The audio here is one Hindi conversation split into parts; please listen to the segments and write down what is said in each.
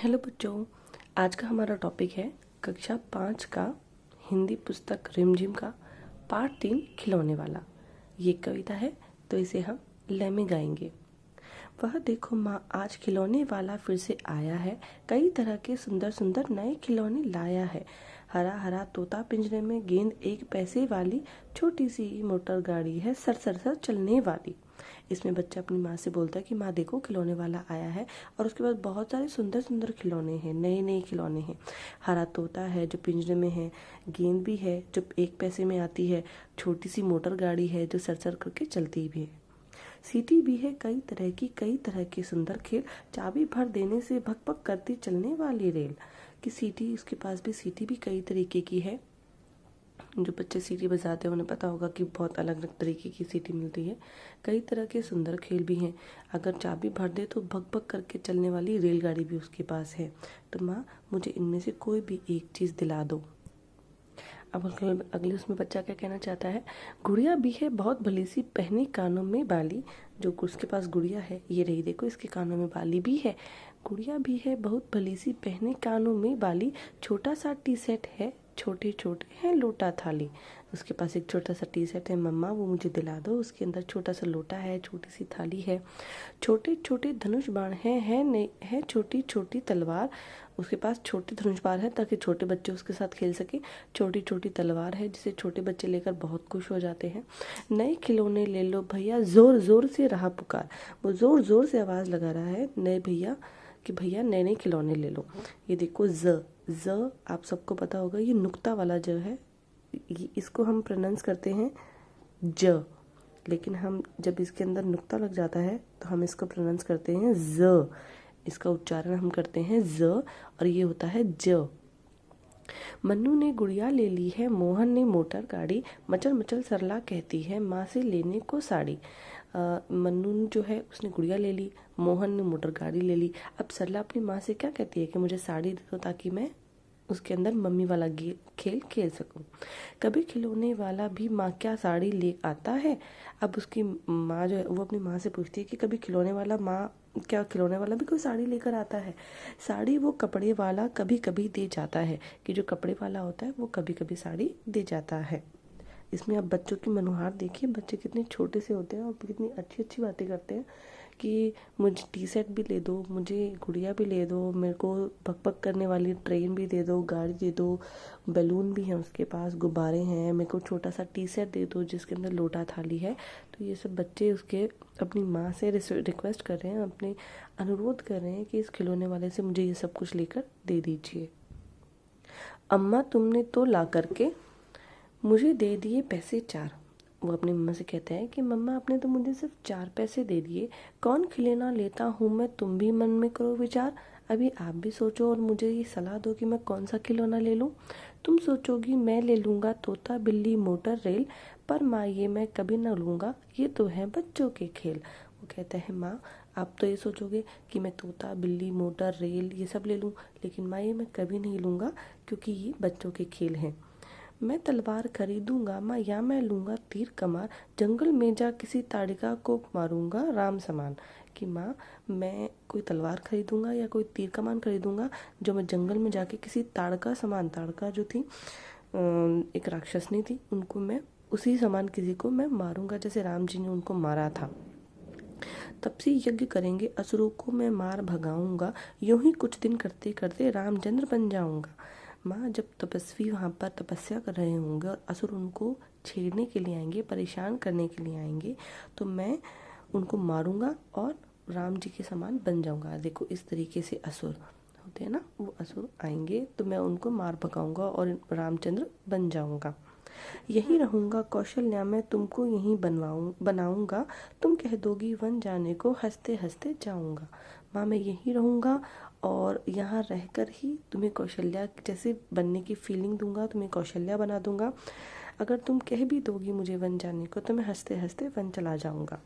हेलो बच्चों, आज का हमारा टॉपिक है कक्षा 5 का हिंदी पुस्तक रिमझिम का पार्ट 3 खिलौने वाला। ये कविता है तो इसे हम लय में गाएंगे। वह देखो माँ, आज खिलौने वाला फिर से आया है, कई तरह के सुंदर सुंदर नए खिलौने लाया है। हरा हरा तोता पिंजरे में, गेंद 1 पैसे वाली, छोटी सी मोटर गाड़ी है सर सर सर चलने वाली। इसमें बच्चा अपनी माँ से बोलता है कि माँ देखो खिलौने वाला आया है, और उसके बाद बहुत सारे सुंदर सुंदर खिलौने हैं, नए नए खिलौने हैं। हरा तोता है जो पिंजरे में है, गेंद भी है जो 1 पैसे में आती है, छोटी सी मोटर गाड़ी है जो सर सर करके चलती भी है, सीटी भी है कई तरह की सुंदर खेल, चाबी भर देने से भक भक करती चलने वाली रेल। कि सीटी, उसके पास भी सीटी भी कई तरीके की है। जो बच्चे सीटी बजाते हैं उन्हें पता होगा कि बहुत अलग अलग तरीके की सीटी मिलती है। कई तरह के सुंदर खेल भी हैं। अगर चाबी भर दे तो भग भग करके चलने वाली रेलगाड़ी भी उसके पास है। तो माँ, मुझे इनमें से कोई भी एक चीज़ दिला दो। अब अगले उसमें बच्चा क्या कहना चाहता है, गुड़िया भी है बहुत भली सी, पहनी कानों में बाली। जो उसके पास गुड़िया है, ये रही देखो, इसके कानों में बाली भी है। गुड़िया भी है बहुत भली सी, पहने कानों में बाली, छोटा सा टी सेट है, छोटे छोटे हैं लोटा थाली। उसके पास एक छोटा सा टी सेट है, मम्मा वो मुझे दिला दो, उसके अंदर छोटा सा लोटा है, छोटी सी थाली है, छोटे छोटे धनुष बाण है छोटी छोटी तलवार। उसके पास छोटे धनुष बाण है ताकि छोटे बच्चे उसके साथ खेल सके। छोटी छोटी तलवार है जिसे छोटे बच्चे लेकर बहुत खुश हो जाते हैं। नए खिलौने ले लो भैया, जोर जोर से रहा पुकार। वो जोर जोर से आवाज़ लगा रहा है नए भैया कि भैया नए नए खिलौने ले लो। ये देखो ज आप सबको पता होगा, ये नुक्ता वाला ज है। इसको हम प्रोनाउंस करते हैं ज, लेकिन हम जब इसके अंदर नुक्ता लग जाता है तो हम इसको प्रोनाउंस करते हैं ज। इसका उच्चारण हम करते हैं ज, और ये होता है ज। मन्नू ने गुड़िया ले ली है, मोहन ने मोटर गाड़ी, मचल मचल सरला कहती है माँ से लेने को साड़ी। मन्नू जो है उसने गुड़िया ले ली, मोहन ने मोटर गाड़ी ले ली। अब सरला अपनी माँ से क्या कहती है कि मुझे साड़ी दे दो ताकि मैं उसके अंदर मम्मी वाला खेल खेल सकूं। कभी खिलौने वाला भी माँ क्या साड़ी ले आता है। अब उसकी माँ जो है वो अपनी माँ से पूछती है कि कभी खिलौने वाला भी कोई साड़ी लेकर आता है। साड़ी वो कपड़े वाला कभी कभी दे जाता है, कि जो कपड़े वाला होता है वो कभी कभी साड़ी दे जाता है। इसमें अब बच्चों की मनुहार देखिए, बच्चे कितने छोटे से होते हैं और कितनी अच्छी अच्छी बातें करते हैं कि मुझे टी सेट भी ले दो, मुझे गुड़िया भी ले दो, मेरे को भक भक करने वाली ट्रेन भी दे दो, गाड़ी दे दो, बैलून भी है उसके पास, गुब्बारे हैं, मेरे को छोटा सा टी सेट दे दो जिसके अंदर लोटा थाली है। तो ये सब बच्चे उसके अपनी माँ से रिक्वेस्ट कर रहे हैं, अपने अनुरोध कर रहे हैं कि इस खिलौने वाले से मुझे ये सब कुछ लेकर दे दीजिए। अम्मा तुमने तो ला करके मुझे दे दिए पैसे 4। वो अपनी मम्मा से कहता है कि मम्मा आपने तो मुझे सिर्फ 4 पैसे दे दिए, कौन खिलौना लेता हूँ मैं, तुम भी मन में करो विचार। अभी आप भी सोचो और मुझे ये सलाह दो कि मैं कौन सा खिलौना ले लूँ। तुम सोचोगी मैं ले लूँगा तोता बिल्ली मोटर रेल, पर माँ ये मैं कभी ना लूँगा, ये तो है बच्चों के खेल। वो कहता है माँ, आप तो ये सोचोगे कि मैं तोता बिल्ली मोटर रेल ये सब ले लूँ, लेकिन माँ ये मैं कभी नहीं लूँगा क्योंकि ये बच्चों के खेल हैं। मैं तलवार खरीदूंगा माँ, या मैं लूँगा तीर कमार, जंगल में जा किसी ताड़िका को मारूंगा राम समान। कि माँ मैं कोई तलवार खरीदूंगा या कोई तीर कमान खरीदूंगा जो मैं जंगल में जाके किसी ताड़का समान, ताड़का जो थी एक राक्षसनी थी, उनको मैं उसी समान किसी को मैं मारूंगा जैसे राम जी ने उनको मारा था। तपसी यज्ञ करेंगे असुरों को मैं मार भगाऊंगा, यूं ही कुछ दिन करते करते रामचंद्र बन जाऊंगा। माँ जब तपस्वी वहाँ पर तपस्या कर रहे होंगे और असुर उनको छेड़ने के लिए आएंगे, परेशान करने के लिए आएंगे, तो मैं उनको मारूंगा और राम जी के समान बन जाऊंगा। देखो इस तरीके से असुर होते हैं ना, वो असुर आएंगे तो मैं उनको मार भगाऊंगा और रामचंद्र बन जाऊंगा। यहीं रहूंगा कौशल्या मैं तुमको यहीं बनाऊंगा, तुम कह दोगी वन जाने को हंसते हंसते जाऊंगा। माँ मैं यहीं रहूंगा और यहाँ रहकर ही तुम्हें कौशल्या जैसे बनने की फीलिंग दूंगा, तुम्हें कौशल्या बना दूंगा। अगर तुम कह भी दोगी मुझे वन जाने को तो मैं हंसते हंसते वन चला जाऊंगा।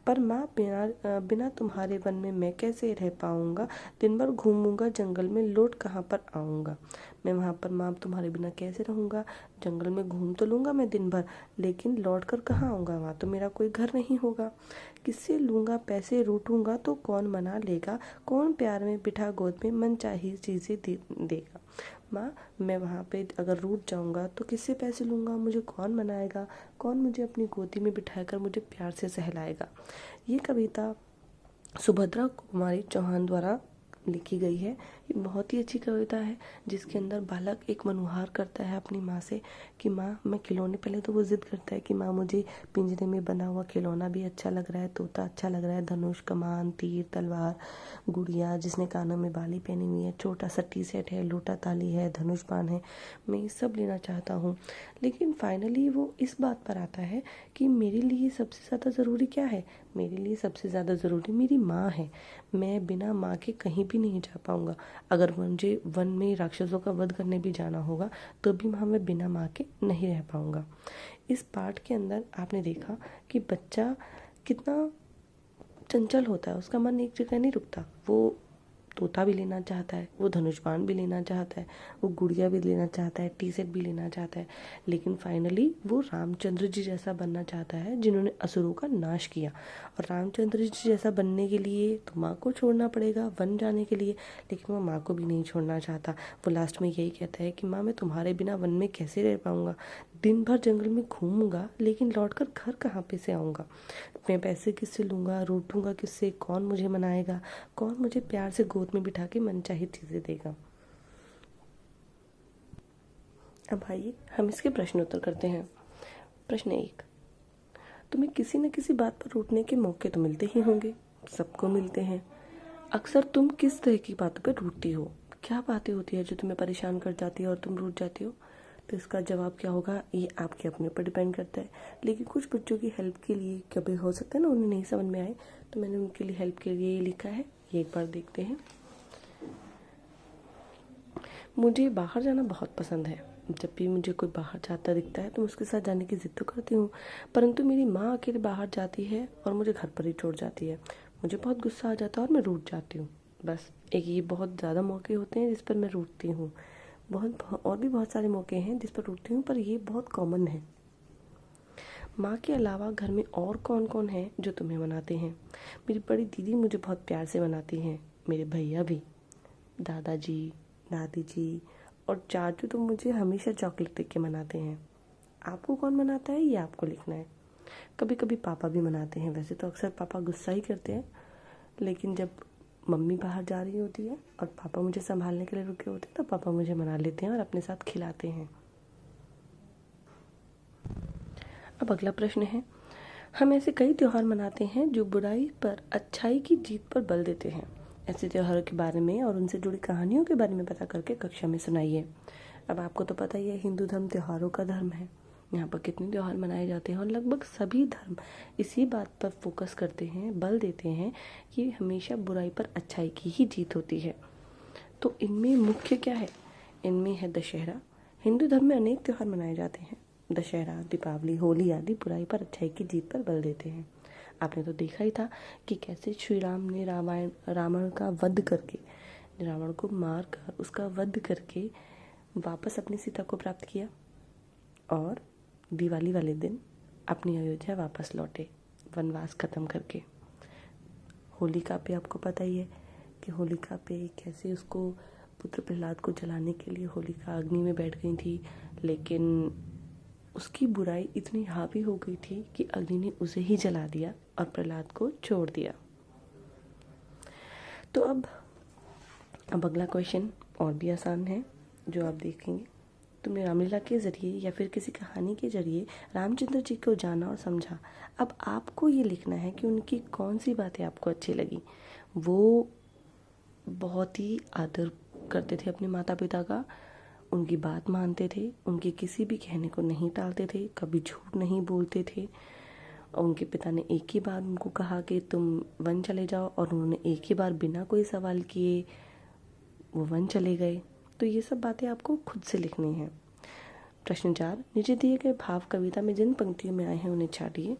पर माँ बिना तुम्हारे वन में मैं कैसे रह पाऊंगा, दिन भर घूमूंगा जंगल में लौट कहाँ पर आऊंगा। मैं वहाँ पर माँ तुम्हारे बिना कैसे रहूँगा, जंगल में घूम तो लूँगा मैं दिन भर, लेकिन लौट कर कहाँ आऊँगा, वहाँ तो मेरा कोई घर नहीं होगा, किससे लूँगा पैसे, रूठूँगा तो कौन मना लेगा, कौन प्यार में बिठा गोद में मन चाहिए चीज़ें देगा। माँ मैं वहाँ पे अगर रूठ जाऊँगा तो किससे पैसे लूँगा, मुझे कौन मनाएगा, कौन मुझे अपनी गोदी में बिठाकर मुझे प्यार से सहलाएगा। ये कविता सुभद्रा कुमारी चौहान द्वारा लिखी गई है। ये बहुत ही अच्छी कविता है जिसके अंदर बालक एक मनुहार करता है अपनी माँ से कि माँ मैं खिलौने, पहले तो वो जिद करता है कि माँ मुझे पिंजरे में बना हुआ खिलौना भी अच्छा लग रहा है, तोता अच्छा लग रहा है, धनुष, कमान, तीर, तलवार, गुड़िया जिसने कानों में बाली पहनी हुई है, छोटा सा टी सेट है, लोटा ताली है, धनुष बाण है, मैं ये सब लेना चाहता हूँ। लेकिन फाइनली वो इस बात पर आता है कि मेरे लिए सबसे ज़्यादा ज़रूरी क्या है, मेरे लिए सबसे ज़्यादा ज़रूरी मेरी माँ है। मैं बिना माँ के कहीं भी नहीं जा पाऊँगा। अगर मुझे वन में राक्षसों का वध करने भी जाना होगा तो भी वहाँ मैं बिना माँ के नहीं रह पाऊँगा। इस पाठ के अंदर आपने देखा कि बच्चा कितना चंचल होता है, उसका मन एक जगह नहीं रुकता। वो तोता भी लेना चाहता है, वो धनुष बाण भी लेना चाहता है, वो गुड़िया भी लेना चाहता है, टी सेट भी लेना चाहता है, लेकिन फाइनली वो रामचंद्र जी जैसा बनना चाहता है जिन्होंने असुरों का नाश किया। और रामचंद्र जी जैसा बनने के लिए तो माँ को छोड़ना पड़ेगा वन जाने के लिए, लेकिन वो माँ को भी नहीं छोड़ना चाहता। वो लास्ट में यही कहता है कि माँ मैं तुम्हारे बिना वन में कैसे रह पाऊँगा, दिन भर जंगल में घूमूंगा लेकिन लौटकर घर कहाँ पे से आऊँगा, मैं पैसे किससे लूँगा, रूठूंगा किससे, कौन मुझे मनाएगा, कौन मुझे प्यार से गोद में बिठा के मनचाही चीज़ें देगा। अब आइए हम इसके प्रश्न उत्तर करते हैं। प्रश्न 1, तुम्हें किसी न किसी बात पर रूठने के मौके तो मिलते ही होंगे, सबको मिलते हैं। अक्सर तुम किस तरह की बातों पर रूठती हो, क्या बातें होती है जो तुम्हें परेशान कर जाती है और तुम रूठ जाती हो। तो इसका जवाब क्या होगा ये आपके अपने ऊपर डिपेंड करता है। लेकिन कुछ बच्चों की हेल्प के लिए, कभी हो सकता है ना उन्हें नहीं समझ में आए, तो मैंने उनके लिए हेल्प के लिए ये लिखा है, ये एक बार देखते हैं। मुझे बाहर जाना बहुत पसंद है। जब भी मुझे कोई बाहर जाता दिखता है तो मैं उसके साथ जाने की जिद तो करती हूँ, परंतु मेरी माँ अकेले बाहर जाती है और मुझे घर पर ही छोड़ जाती है। मुझे बहुत गुस्सा आ जाता है और मैं रूठ जाती हूँ। बस एक ये बहुत ज़्यादा मौके होते हैं जिस पर मैं रूठती हूँ। और भी बहुत सारे मौके हैं जिस पर रूठती हूँ, पर ये बहुत कॉमन है। माँ के अलावा घर में और कौन कौन है जो तुम्हें मनाते हैं। मेरी बड़ी दीदी मुझे बहुत प्यार से मनाती हैं, मेरे भैया भी, दादाजी, दादी जी और चाचू तो मुझे हमेशा चॉकलेट दे के मनाते हैं। आपको कौन मनाता है ये आपको लिखना है। कभी कभी पापा भी मनाते हैं, वैसे तो अक्सर पापा गुस्सा ही करते हैं, लेकिन जब मम्मी बाहर जा रही होती है और पापा मुझे संभालने के लिए रुके होते हैं तो पापा मुझे मना लेते हैं और अपने साथ खिलाते हैं। अब अगला प्रश्न है, हम ऐसे कई त्योहार मनाते हैं जो बुराई पर अच्छाई की जीत पर बल देते हैं। ऐसे त्योहारों के बारे में और उनसे जुड़ी कहानियों के बारे में पता करके कक्षा में सुनाइए। अब आपको तो पता ही है हिंदू धर्म त्योहारों का धर्म है। यहाँ पर कितने त्योहार मनाए जाते हैं और लगभग सभी धर्म इसी बात पर फोकस करते हैं, बल देते हैं कि हमेशा बुराई पर अच्छाई की ही जीत होती है। तो इनमें मुख्य क्या है, इनमें है दशहरा। हिंदू धर्म में अनेक त्योहार मनाए जाते हैं। दशहरा, दीपावली, होली आदि बुराई पर अच्छाई की जीत पर बल देते हैं। आपने तो देखा ही था कि कैसे श्री राम ने रावण का वध करके, रावण को मार कर उसका वध करके वापस अपनी सीता को प्राप्त किया और दिवाली वाले दिन अपनी अयोध्या वापस लौटे वनवास खत्म करके। होलिका पे आपको पता ही है कि होलिका पे कैसे उसको पुत्र प्रहलाद को जलाने के लिए होलिका अग्नि में बैठ गई थी, लेकिन उसकी बुराई इतनी हावी हो गई थी कि अग्नि ने उसे ही जला दिया और प्रहलाद को छोड़ दिया। तो अब अगला क्वेश्चन और भी आसान है जो आप देखेंगे। तुमने रामलीला के जरिए या फिर किसी कहानी के जरिए रामचंद्र जी को जाना और समझा। अब आपको ये लिखना है कि उनकी कौन सी बातें आपको अच्छी लगी। वो बहुत ही आदर करते थे अपने माता पिता का, उनकी बात मानते थे, उनके किसी भी कहने को नहीं टालते थे, कभी झूठ नहीं बोलते थे। और उनके पिता ने एक ही बार उनको कहा कि तुम वन चले जाओ और उन्होंने एक ही बार बिना कोई सवाल किए वो वन चले गए। तो ये सब बातें आपको खुद से लिखनी है। प्रश्न 4, नीचे दिए गए भाव कविता में जिन पंक्तियों में आए हैं उन्हें छाटिए।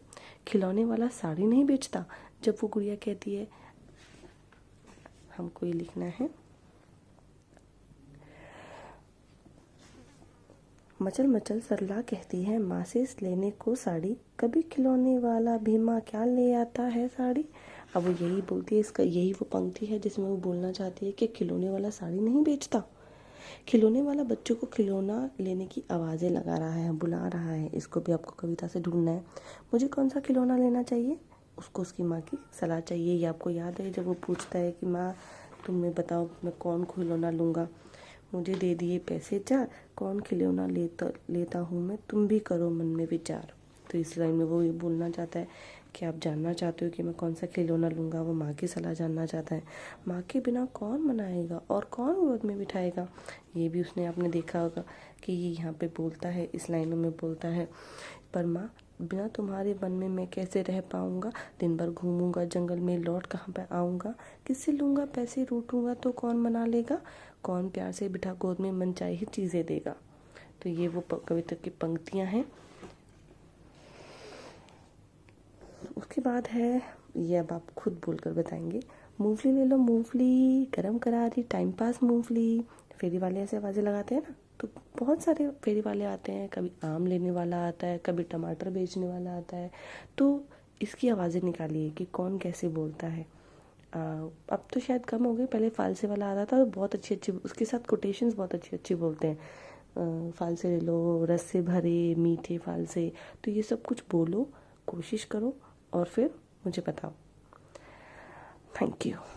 खिलौने वाला साड़ी नहीं बेचता, जब वो गुड़िया कहती है, हमको ये लिखना है। मचल मचल सरला कहती है माँ से लेने को साड़ी, कभी खिलौने वाला भी माँ क्या ले आता है साड़ी। अब वो यही बोलती है, इसका यही वो पंक्ति है जिसमें वो बोलना चाहती है कि खिलौने वाला साड़ी नहीं बेचता। खिलौने वाला बच्चों को खिलौना लेने की आवाज़ें लगा रहा है, बुला रहा है। इसको भी आपको कविता से ढूंढना है। मुझे कौन सा खिलौना लेना चाहिए, उसको उसकी माँ की सलाह चाहिए। ये आपको याद है जब वो पूछता है कि माँ तुम्हें बताओ मैं कौन खिलौना लूँगा, मुझे दे दिए पैसे 4, कौन खिलौना लेता हूँ मैं, तुम भी करो मन में विचार। तो इस लाइन में वो ये बोलना चाहता है कि आप जानना चाहते हो कि मैं कौन सा खिलौना लूँगा। वो माँ की सलाह जानना चाहता है। माँ के बिना कौन मनाएगा और कौन गोद में बिठाएगा। ये भी उसने आपने देखा होगा कि ये यहाँ पे बोलता है, इस लाइनों में बोलता है, पर माँ बिना तुम्हारे वन में मैं कैसे रह पाऊँगा, दिन भर घूमूंगा जंगल में, लौट कहाँ पे आऊँगा, किससे लूँगा पैसे, रूठूंगा तो कौन मना लेगा, कौन प्यार से बिठा गोद में मन चाहे चीज़ें देगा। तो ये वो कविता की पंक्तियाँ हैं। उसके बाद है, ये अब आप खुद बोलकर बताएंगे, मूंगफली ले लो मूंगफली, गरम करारी टाइम पास मूंगफली। फेरी वाले ऐसे आवाज़ें लगाते हैं ना, तो बहुत सारे फेरी वाले आते हैं, कभी आम लेने वाला आता है, कभी टमाटर बेचने वाला आता है। तो इसकी आवाज़ें निकालिए कि कौन कैसे बोलता है। अब तो शायद कम हो गई, पहले फालसे वाला आता था, बहुत अच्छी अच्छी उसके साथ कोटेशंस बहुत अच्छी अच्छी बोलते हैं। फालसे ले लो, रस से भरे मीठे फालसे। तो ये सब कुछ बोलो, कोशिश करो और फिर मुझे बताओ। Thank you.